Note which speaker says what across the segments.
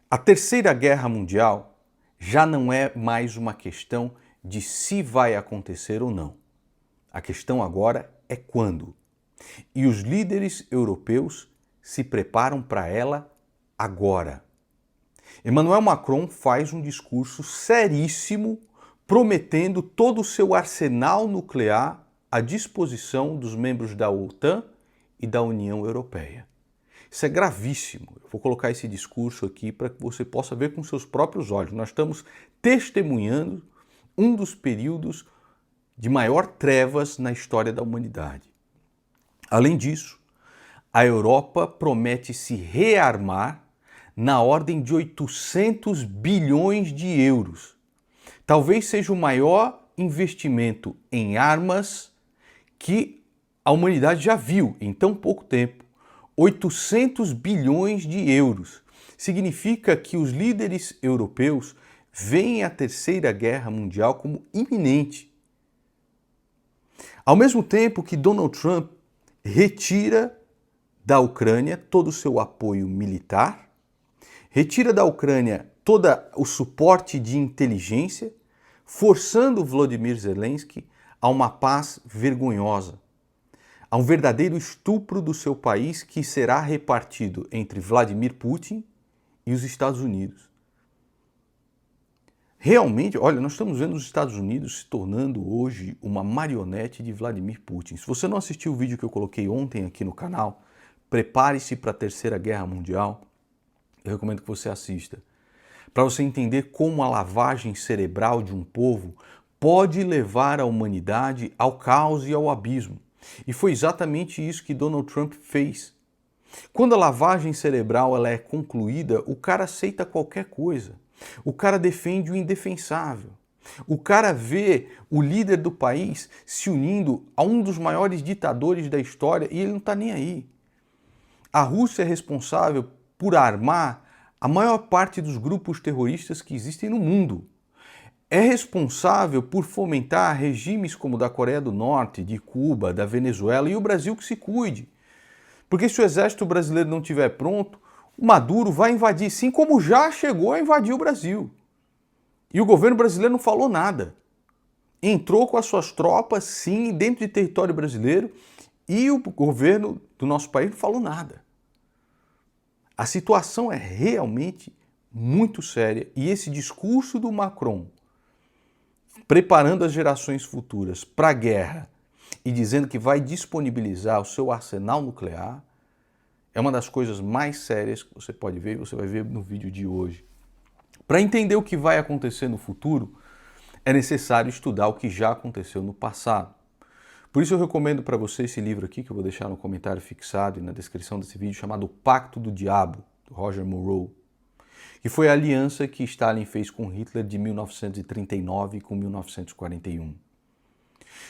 Speaker 1: A Terceira Guerra Mundial já não é mais uma questão de se vai acontecer ou não. A questão agora é quando. E os líderes europeus se preparam para ela agora. Emmanuel Macron faz um discurso seríssimo prometendo todo o seu arsenal nuclear à disposição dos membros da OTAN e da União Europeia. Isso é gravíssimo. Eu vou colocar esse discurso aqui para que você possa ver com seus próprios olhos. Nós estamos testemunhando um dos períodos de maior trevas na história da humanidade. Além disso, a Europa promete se rearmar na ordem de 800 bilhões de euros. Talvez seja o maior investimento em armas que a humanidade já viu em tão pouco tempo. 800 bilhões de euros. Significa que os líderes europeus veem a Terceira Guerra Mundial como iminente. Ao mesmo tempo que Donald Trump retira da Ucrânia todo o seu apoio militar, retira da Ucrânia todo o suporte de inteligência, forçando Volodymyr Zelensky a uma paz vergonhosa, a um verdadeiro estupro do seu país que será repartido entre Vladimir Putin e os Estados Unidos. Realmente, olha, nós estamos vendo os Estados Unidos se tornando hoje uma marionete de Vladimir Putin. Se você não assistiu o vídeo que eu coloquei ontem aqui no canal, prepare-se para a Terceira Guerra Mundial, eu recomendo que você assista, para você entender como a lavagem cerebral de um povo pode levar a humanidade ao caos e ao abismo. E foi exatamente isso que Donald Trump fez. Quando a lavagem cerebral ela é concluída, o cara aceita qualquer coisa. O cara defende o indefensável. O cara vê o líder do país se unindo a um dos maiores ditadores da história e ele não está nem aí. A Rússia é responsável por armar a maior parte dos grupos terroristas que existem no mundo. É responsável por fomentar regimes como o da Coreia do Norte, de Cuba, da Venezuela, e o Brasil que se cuide. Porque se o exército brasileiro não estiver pronto, o Maduro vai invadir, sim, como já chegou a invadir o Brasil. E o governo brasileiro não falou nada. Entrou com as suas tropas, sim, dentro de território brasileiro, e o governo do nosso país não falou nada. A situação é realmente muito séria e esse discurso do Macron, preparando as gerações futuras para a guerra e dizendo que vai disponibilizar o seu arsenal nuclear, é uma das coisas mais sérias que você pode ver e você vai ver no vídeo de hoje. Para entender o que vai acontecer no futuro, é necessário estudar o que já aconteceu no passado. Por isso eu recomendo para você esse livro aqui, que eu vou deixar no comentário fixado e na descrição desse vídeo, chamado O Pacto do Diabo, do Roger Moreau, que foi a aliança que Stalin fez com Hitler de 1939 com 1941.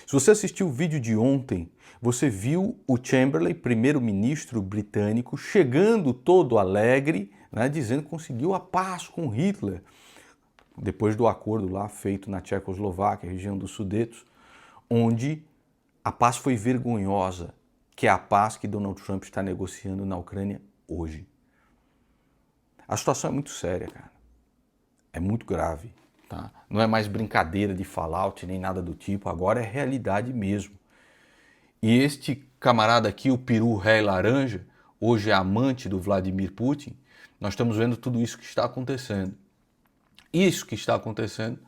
Speaker 1: Se você assistiu o vídeo de ontem, você viu o Chamberlain, primeiro-ministro britânico, chegando todo alegre, né, dizendo que conseguiu a paz com Hitler, depois do acordo lá feito na Tchecoslováquia, região dos Sudetos, onde a paz foi vergonhosa, que é a paz que Donald Trump está negociando na Ucrânia hoje. A situação é muito séria, cara. É muito grave. Tá? Não é mais brincadeira de Fallout nem nada do tipo, agora é realidade mesmo. E este camarada aqui, o peru ré laranja, hoje é amante do Vladimir Putin, nós estamos vendo tudo isso que está acontecendo. Isso que está acontecendo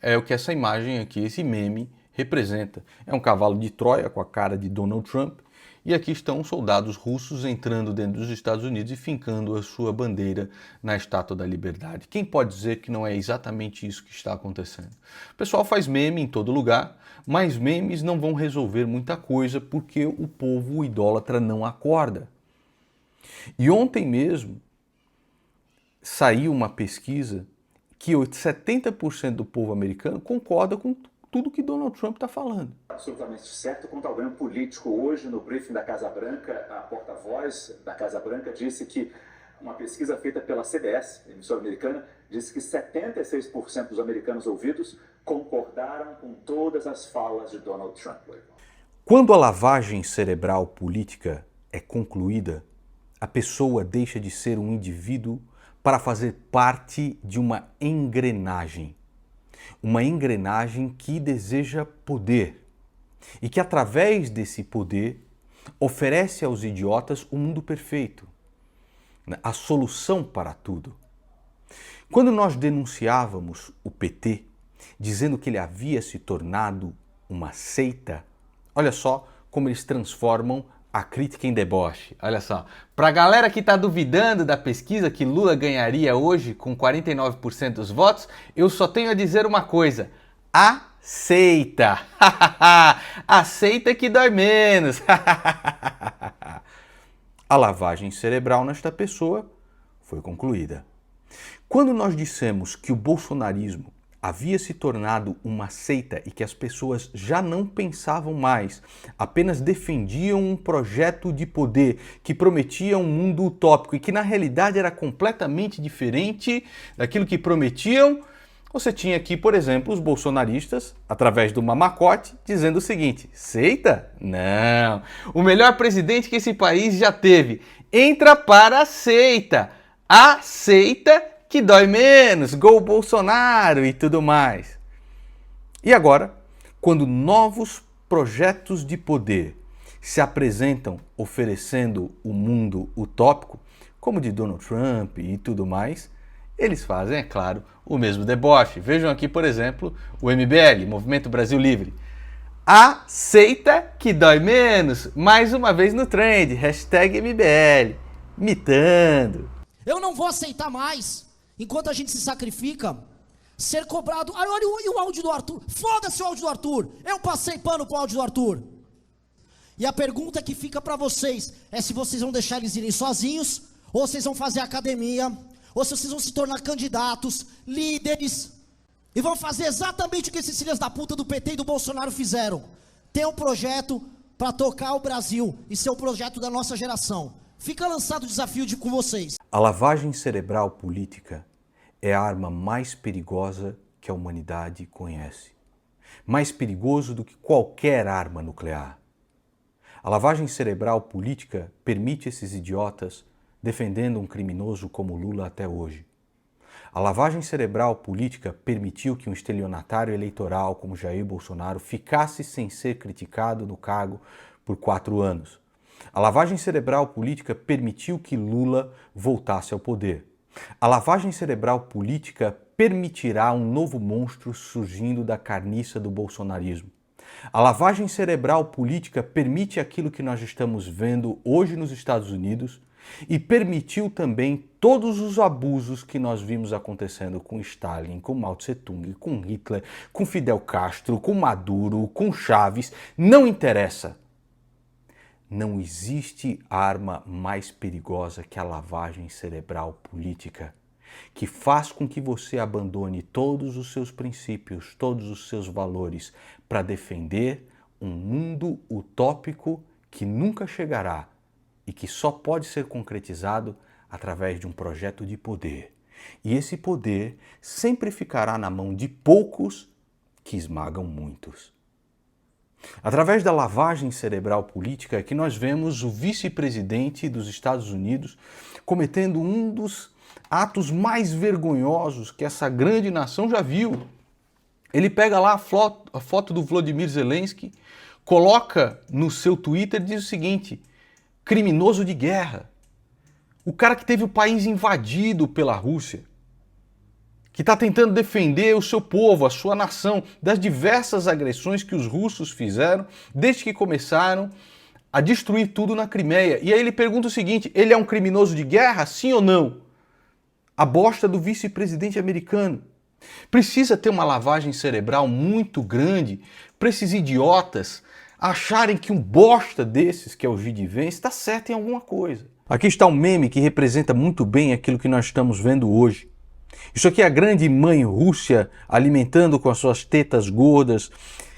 Speaker 1: é o que essa imagem aqui, esse meme, representa. É um cavalo de Troia com a cara de Donald Trump e aqui estão soldados russos entrando dentro dos Estados Unidos e fincando a sua bandeira na Estátua da Liberdade. Quem pode dizer que não é exatamente isso que está acontecendo? O pessoal faz meme em todo lugar, mas memes não vão resolver muita coisa porque o povo idólatra não acorda. E ontem mesmo saiu uma pesquisa que 70% do povo americano concorda com tudo que Donald Trump está falando.
Speaker 2: Absolutamente certo quanto ao ganho político. Hoje, no briefing da Casa Branca, a porta-voz da Casa Branca disse que uma pesquisa feita pela CBS, emissora americana, disse que 76% dos americanos ouvidos concordaram com todas as falas de Donald Trump.
Speaker 1: Quando a lavagem cerebral política é concluída, a pessoa deixa de ser um indivíduo para fazer parte de uma engrenagem que deseja poder e que, através desse poder, oferece aos idiotas o mundo perfeito, a solução para tudo. Quando nós denunciávamos o PT, dizendo que ele havia se tornado uma seita, olha só como eles transformam a crítica em deboche. Olha só, para a galera que está duvidando da pesquisa que Lula ganharia hoje com 49% dos votos, eu só tenho a dizer uma coisa: aceita! Aceita que dói menos! A lavagem cerebral nesta pessoa foi concluída. Quando nós dissemos que o bolsonarismo havia se tornado uma seita e que as pessoas já não pensavam mais, apenas defendiam um projeto de poder que prometia um mundo utópico e que na realidade era completamente diferente daquilo que prometiam, você tinha aqui, por exemplo, os bolsonaristas, através do mamacote, dizendo o seguinte: seita? Não! O melhor presidente que esse país já teve entra para a seita! Aceita que dói menos, gol Bolsonaro e tudo mais. E agora, quando novos projetos de poder se apresentam oferecendo um mundo utópico, como de Donald Trump e tudo mais, eles fazem, é claro, o mesmo deboche. Vejam aqui, por exemplo, o MBL, Movimento Brasil Livre. Aceita que dói menos, mais uma vez no trend, hashtag MBL, mitando.
Speaker 3: Eu não vou aceitar mais, enquanto a gente se sacrifica, ser cobrado. Olha o áudio do Arthur. Foda-se o áudio do Arthur. Eu passei pano pro áudio do Arthur. E a pergunta que fica pra vocês é se vocês vão deixar eles irem sozinhos, ou vocês vão fazer academia, ou se vocês vão se tornar candidatos, líderes, e vão fazer exatamente o que esses filhos da puta do PT e do Bolsonaro fizeram. Ter um projeto pra tocar o Brasil e ser o projeto da nossa geração. Fica lançado o desafio com vocês.
Speaker 1: A lavagem cerebral política é a arma mais perigosa que a humanidade conhece. Mais perigoso do que qualquer arma nuclear. A lavagem cerebral política permite esses idiotas defendendo um criminoso como Lula até hoje. A lavagem cerebral política permitiu que um estelionatário eleitoral como Jair Bolsonaro ficasse sem ser criticado no cargo por 4 anos. A lavagem cerebral política permitiu que Lula voltasse ao poder. A lavagem cerebral política permitirá um novo monstro surgindo da carniça do bolsonarismo. A lavagem cerebral política permite aquilo que nós estamos vendo hoje nos Estados Unidos e permitiu também todos os abusos que nós vimos acontecendo com Stalin, com Mao Tse-tung, com Hitler, com Fidel Castro, com Maduro, com Chaves. Não interessa. Não existe arma mais perigosa que a lavagem cerebral política, que faz com que você abandone todos os seus princípios, todos os seus valores, para defender um mundo utópico que nunca chegará e que só pode ser concretizado através de um projeto de poder. E esse poder sempre ficará na mão de poucos que esmagam muitos. Através da lavagem cerebral política é que nós vemos o vice-presidente dos Estados Unidos cometendo um dos atos mais vergonhosos que essa grande nação já viu. Ele pega lá a foto do Volodymyr Zelensky, coloca no seu Twitter e diz o seguinte: criminoso de guerra. O cara que teve o país invadido pela Rússia, que está tentando defender o seu povo, a sua nação, das diversas agressões que os russos fizeram desde que começaram a destruir tudo na Crimeia. E aí ele pergunta o seguinte: ele é um criminoso de guerra, sim ou não? A bosta do vice-presidente americano. Precisa ter uma lavagem cerebral muito grande para esses idiotas acharem que um bosta desses, que é o G. Vance, está certo em alguma coisa. Aqui está um meme que representa muito bem aquilo que nós estamos vendo hoje. Isso aqui é a grande mãe Rússia alimentando com as suas tetas gordas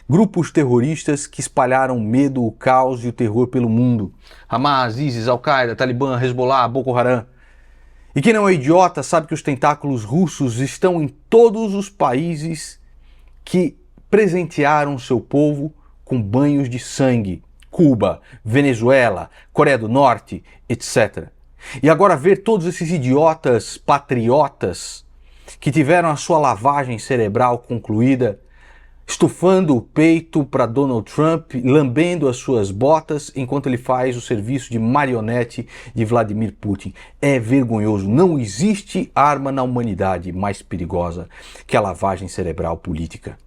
Speaker 1: grupos terroristas que espalharam o medo, o caos e o terror pelo mundo. Hamas, ISIS, Al-Qaeda, Talibã, Hezbollah, Boko Haram. E quem não é idiota sabe que os tentáculos russos estão em todos os países que presentearam seu povo com banhos de sangue. Cuba, Venezuela, Coreia do Norte, etc. E agora ver todos esses idiotas patriotas que tiveram a sua lavagem cerebral concluída, estufando o peito para Donald Trump, lambendo as suas botas enquanto ele faz o serviço de marionete de Vladimir Putin. É vergonhoso. Não existe arma na humanidade mais perigosa que a lavagem cerebral política.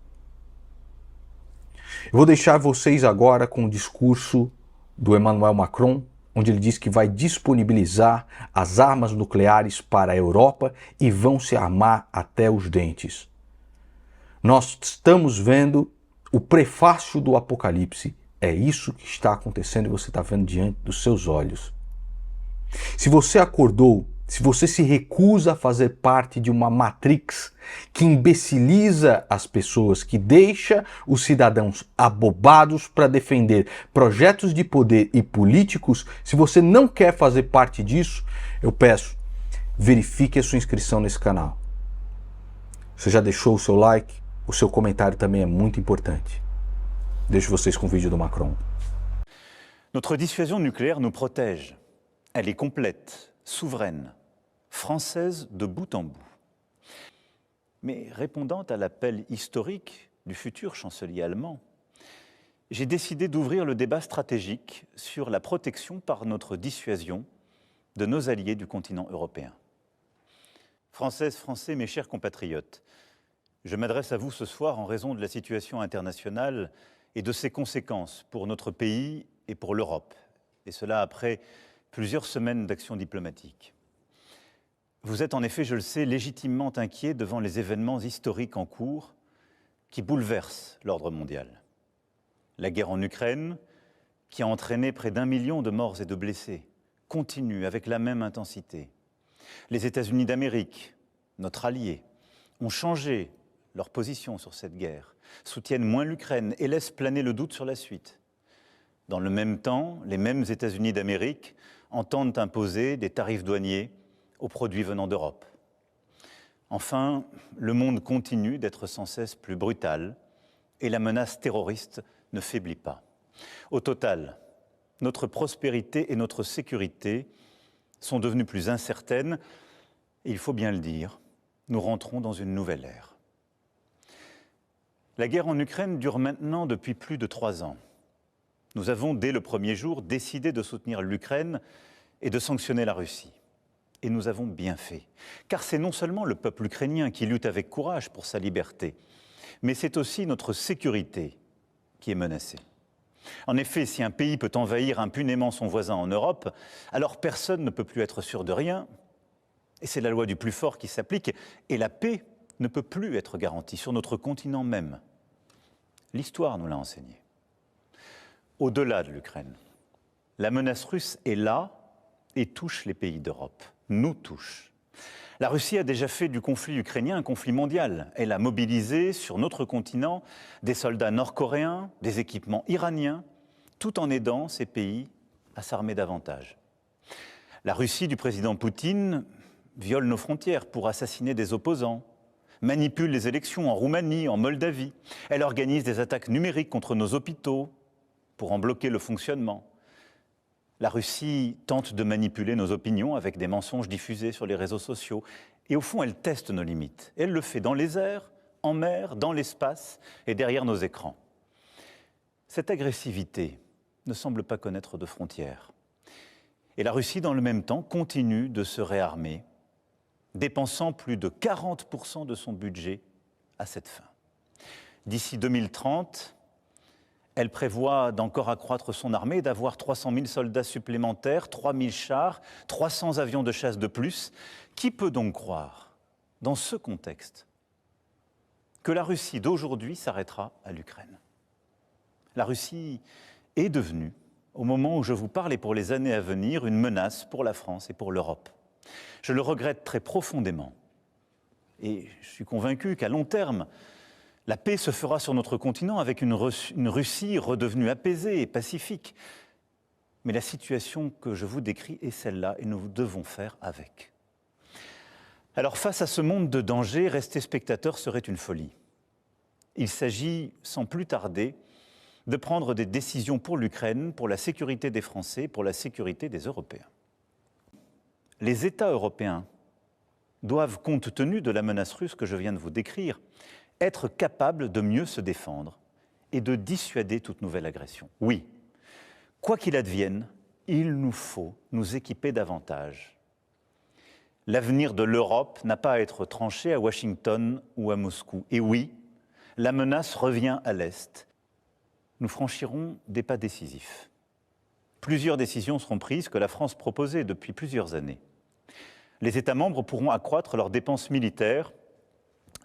Speaker 1: Eu vou deixar vocês agora com o discurso do Emmanuel Macron, onde ele diz que vai disponibilizar as armas nucleares para a Europa e vão se armar até os dentes. Nós estamos vendo o prefácio do Apocalipse. É isso que está acontecendo e você está vendo diante dos seus olhos. Se você acordou, se você se recusa a fazer parte de uma matrix que imbeciliza as pessoas, que deixa os cidadãos abobados para defender projetos de poder e políticos, se você não quer fazer parte disso, eu peço, verifique a sua inscrição nesse canal. Você já deixou o seu like? O seu comentário também é muito importante. Deixo vocês com o vídeo do Macron.
Speaker 4: Notre dissuasion nucléaire nous protège. Elle est complète, souveraine, française de bout en bout. Mais répondant à l'appel historique du futur chancelier allemand, j'ai décidé d'ouvrir le débat stratégique sur la protection par notre dissuasion de nos alliés du continent européen. Françaises, Français, mes chers compatriotes, je m'adresse à vous ce soir en raison de la situation internationale et de ses conséquences pour notre pays et pour l'Europe, et cela après plusieurs semaines d'action diplomatique. Vous êtes en effet, je le sais, légitimement inquiets devant les événements historiques en cours qui bouleversent l'ordre mondial. La guerre en Ukraine, qui a entraîné près d'1 million de morts et de blessés, continue avec la même intensité. Les États-Unis d'Amérique, notre allié, ont changé leur position sur cette guerre, soutiennent moins l'Ukraine et laissent planer le doute sur la suite. Dans le même temps, les mêmes États-Unis d'Amérique entendent imposer des tarifs douaniers aux produits venant d'Europe. Enfin, le monde continue d'être sans cesse plus brutal et la menace terroriste ne faiblit pas. Au total, notre prospérité et notre sécurité sont devenues plus incertaines et il faut bien le dire, nous rentrons dans une nouvelle ère. La guerre en Ukraine dure maintenant depuis plus de 3 ans. Nous avons, dès le premier jour, décidé de soutenir l'Ukraine et de sanctionner la Russie. Et nous avons bien fait, car c'est non seulement le peuple ukrainien qui lutte avec courage pour sa liberté, mais c'est aussi notre sécurité qui est menacée. En effet, si un pays peut envahir impunément son voisin en Europe, alors personne ne peut plus être sûr de rien, et c'est la loi du plus fort qui s'applique, et la paix ne peut plus être garantie sur notre continent même. L'histoire nous l'a enseigné. Au-delà de l'Ukraine, la menace russe est là et touche les pays d'Europe, nous touche. La Russie a déjà fait du conflit ukrainien un conflit mondial. Elle a mobilisé sur notre continent des soldats nord-coréens, des équipements iraniens, tout en aidant ces pays à s'armer davantage. La Russie du président Poutine viole nos frontières pour assassiner des opposants, manipule les élections en Roumanie, en Moldavie. Elle organise des attaques numériques contre nos hôpitaux pour en bloquer le fonctionnement. La Russie tente de manipuler nos opinions avec des mensonges diffusés sur les réseaux sociaux. Et au fond, elle teste nos limites. Elle le fait dans les airs, en mer, dans l'espace et derrière nos écrans. Cette agressivité ne semble pas connaître de frontières. Et la Russie, dans le même temps, continue de se réarmer, dépensant plus de 40% de son budget à cette fin. D'ici 2030, elle prévoit d'encore accroître son armée, d'avoir 300 000 soldats supplémentaires, 3 000 chars, 300 avions de chasse de plus. Qui peut donc croire, dans ce contexte, que la Russie d'aujourd'hui s'arrêtera à l'Ukraine? La Russie est devenue, au moment où je vous parle et pour les années à venir, une menace pour la France et pour l'Europe. Je le regrette très profondément. Et je suis convaincu qu'à long terme, la paix se fera sur notre continent avec une Russie redevenue apaisée et pacifique. Mais la situation que je vous décris est celle-là et nous devons faire avec. Alors face à ce monde de danger, rester spectateur serait une folie. Il s'agit, sans plus tarder, de prendre des décisions pour l'Ukraine, pour la sécurité des Français, pour la sécurité des Européens. les États européens doivent, compte tenu de la menace russe que je viens de vous décrire, être capables de mieux se défendre et de dissuader toute nouvelle agression. Oui, quoi qu'il advienne, il nous faut nous équiper davantage. L'avenir de l'Europe n'a pas à être tranché à Washington ou à Moscou. Et oui, la menace revient à l'Est. Nous franchirons des pas décisifs. Plusieurs décisions seront prises que la France proposait depuis plusieurs années. Les États membres pourront accroître leurs dépenses militaires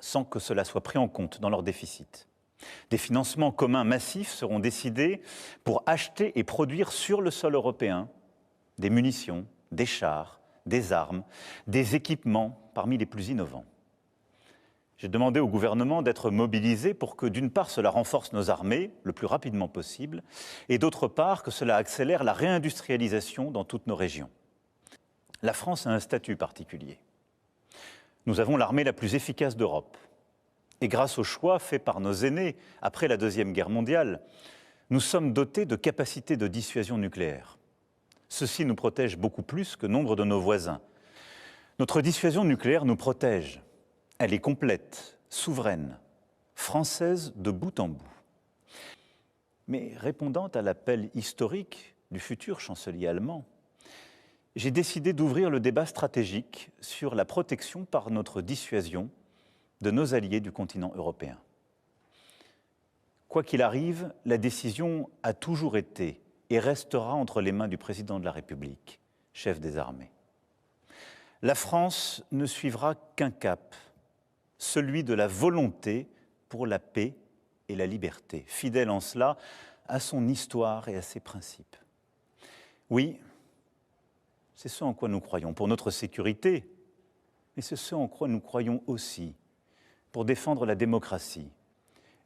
Speaker 4: sans que cela soit pris en compte dans leur déficit. Des financements communs massifs seront décidés pour acheter et produire sur le sol européen des munitions, des chars, des armes, des équipements parmi les plus innovants. J'ai demandé au gouvernement d'être mobilisé pour que, d'une part, cela renforce nos armées le plus rapidement possible, et d'autre part, que cela accélère la réindustrialisation dans toutes nos régions. La France a un statut particulier. Nous avons l'armée la plus efficace d'Europe. Et grâce au choix fait par nos aînés après la Deuxième Guerre mondiale, nous sommes dotés de capacités de dissuasion nucléaire. Ceci nous protège beaucoup plus que nombre de nos voisins. Notre dissuasion nucléaire nous protège. Elle est complète, souveraine, française de bout en bout. Mais répondant à l'appel historique du futur chancelier allemand, j'ai décidé d'ouvrir le débat stratégique sur la protection par notre dissuasion de nos alliés du continent européen. Quoi qu'il arrive, la décision a toujours été et restera entre les mains du président de la République, chef des armées. La France ne suivra qu'un cap, celui de la volonté pour la paix et la liberté, fidèle en cela à son histoire et à ses principes. Oui, c'est ce en quoi nous croyons pour notre sécurité, mais c'est ce en quoi nous croyons aussi pour défendre la démocratie,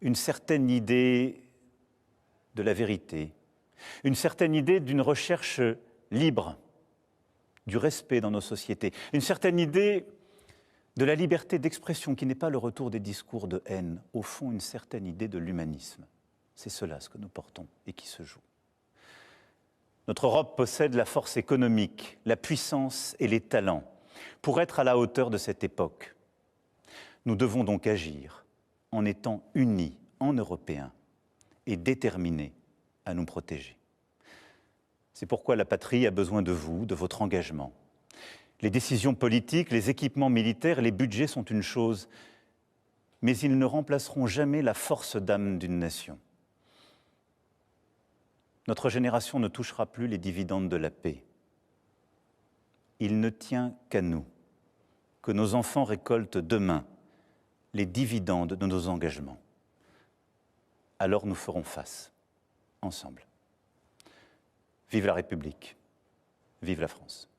Speaker 4: une certaine idée de la vérité, une certaine idée d'une recherche libre, du respect dans nos sociétés, une certaine idée de la liberté d'expression qui n'est pas le retour des discours de haine, au fond une certaine idée de l'humanisme. C'est cela ce que nous portons et qui se joue. Notre Europe possède la force économique, la puissance et les talents pour être à la hauteur de cette époque. Nous devons donc agir en étant unis en Européens et déterminés à nous protéger. C'est pourquoi la patrie a besoin de vous, de votre engagement. Les décisions politiques, les équipements militaires, les budgets sont une chose, mais ils ne remplaceront jamais la force d'âme d'une nation. Notre génération ne touchera plus les dividendes de la paix. Il ne tient qu'à nous que nos enfants récoltent demain les dividendes de nos engagements. Alors nous ferons face, ensemble. Vive la République, vive la France.